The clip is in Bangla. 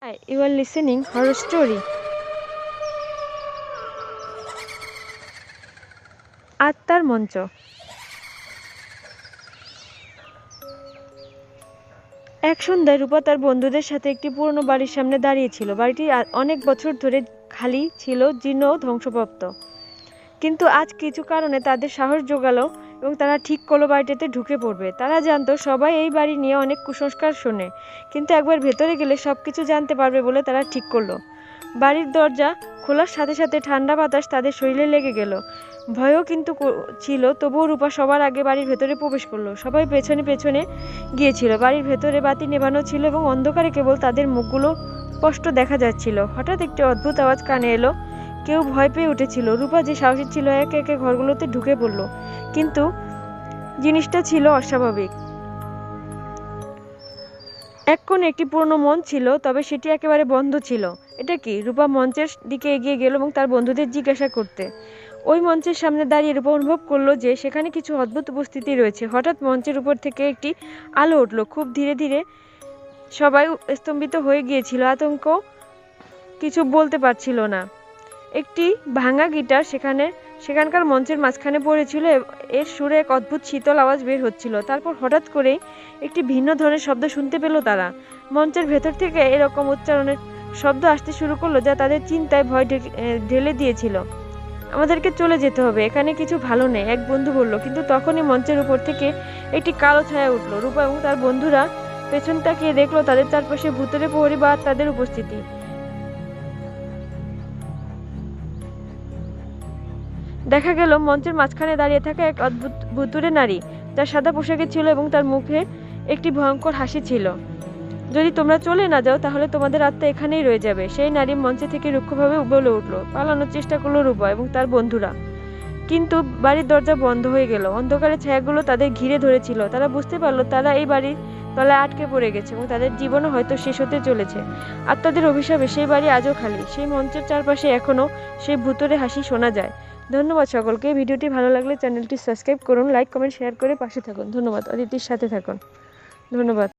Hi, you are listening horror story. আত্মার মঞ্চ। এক সন্ধ্যায় রূপা তার বন্ধুদের সাথে একটি পুরনো বাড়ির সামনে দাঁড়িয়ে ছিল। বাড়িটি অনেক বছর ধরে খালি ছিল, জীর্ণ ও ধ্বংসপ্রাপ্ত। কিন্তু আজ কিছু কারণে তাদের সাহস জোগালো এবং তারা ঠিক করলো বাড়িটাতে ঢুকে পড়বে। তারা জানতো সবাই এই বাড়ি নিয়ে অনেক কুসংস্কার শোনে, কিন্তু একবার ভেতরে গেলে সব কিছু জানতে পারবে বলে তারা ঠিক করলো। বাড়ির দরজা খোলার সাথে সাথে ঠান্ডা বাতাস তাদের শরীরে লেগে গেল। ভয়ও কিন্তু ছিল, তবুও রূপা সবার আগে বাড়ির ভেতরে প্রবেশ করলো। সবাই পেছনে পেছনে গিয়েছিল। বাড়ির ভেতরে বাতি নেভানো ছিল এবং অন্ধকারে কেবল তাদের মুখগুলো স্পষ্ট দেখা যাচ্ছিল। হঠাৎ একটি অদ্ভুত আওয়াজ কানে এলো। কেউ ভয় পেয়ে উঠেছিল। রূপা যে সাহসী ছিল, একে একে ঘরগুলোতে ঢুকে পড়ল, কিন্তু জিনিসটা ছিল অস্বাভাবিক। এক কোণে একটি পুরনো মঞ্চ ছিল, তবে সেটি একেবারে বন্ধ ছিল। এটা কি? রূপা মঞ্চের দিকে এগিয়ে গেল এবং তার বন্ধুদের জিজ্ঞাসা করতে। ওই মঞ্চের সামনে দাঁড়িয়ে রূপা অনুভব করলো যে সেখানে কিছু অদ্ভুত উপস্থিতি রয়েছে। হঠাৎ মঞ্চের উপর থেকে একটি আলো উঠল, খুব ধীরে ধীরে। সবাই স্তম্ভিত হয়ে গিয়েছিল, আতঙ্ক কিছু বলতে পারছিল না। একটি ভাঙা গিটার সেখানকার মঞ্চের মাঝখানে পড়েছিল। এর সুরে এক অদ্ভুত শীতল আওয়াজ বের হচ্ছিল। তারপর হঠাৎ করেই একটি ভিন্ন ধরনের শব্দ শুনতে পেল তারা। মঞ্চের ভেতর থেকে এরকম উচ্চারণের শব্দ আসতে শুরু করলো যা তাদের চিন্তায় ভয় ঢেলে দিয়েছিল। আমাদেরকে চলে যেতে হবে, এখানে কিছু ভালো নেই, এক বন্ধু বলল। কিন্তু তখনই মঞ্চের উপর থেকে একটি কালো ছায়া উঠল। রূপা এবং তার বন্ধুরা পেছন তাকিয়ে দেখলো তাদের চারপাশে ভূতেরে প্রহরী বা তাদের উপস্থিতি। দেখা গেল মঞ্চের মাঝখানে দাঁড়িয়ে থাকা এক অদ্ভুত ভুতুড়ে নারী, যার সাদা পোশাকে ছিল এবং তার মুখে একটি ভয়ঙ্কর হাসি ছিল। যদি তোমরা চলে না যাও তাহলে তোমাদের আত্মা এখানেই রয়ে যাবে, সেই নারী মঞ্চে থেকে রুক্ষভাবে বলে উঠল। পালানোর চেষ্টা করলো রূপা এবং তার বন্ধুরা, কিন্তু বাড়ির দরজা বন্ধ হয়ে গেল। অন্ধকারের ছায়াগুলো তাদের ঘিরে ধরেছিল। তারা বুঝতে পারলো তারা এই বাড়ির তলায় আটকে পড়ে গেছে এবং তাদের জীবনও হয়তো শেষ হতে চলেছে। আত্মাদের অভিশাপে সেই বাড়ি আজও খালি। সেই মঞ্চের চারপাশে এখনো সেই ভুতুড়ে হাসি শোনা যায়। ধন্যবাদ সকলকে। ভিডিওটি ভালো লাগলে চ্যানেলটি সাবস্ক্রাইব করুন, লাইক কমেন্ট শেয়ার করে পাশে থাকুন। ধন্যবাদ। অদিতির সাথে থাকুন। ধন্যবাদ।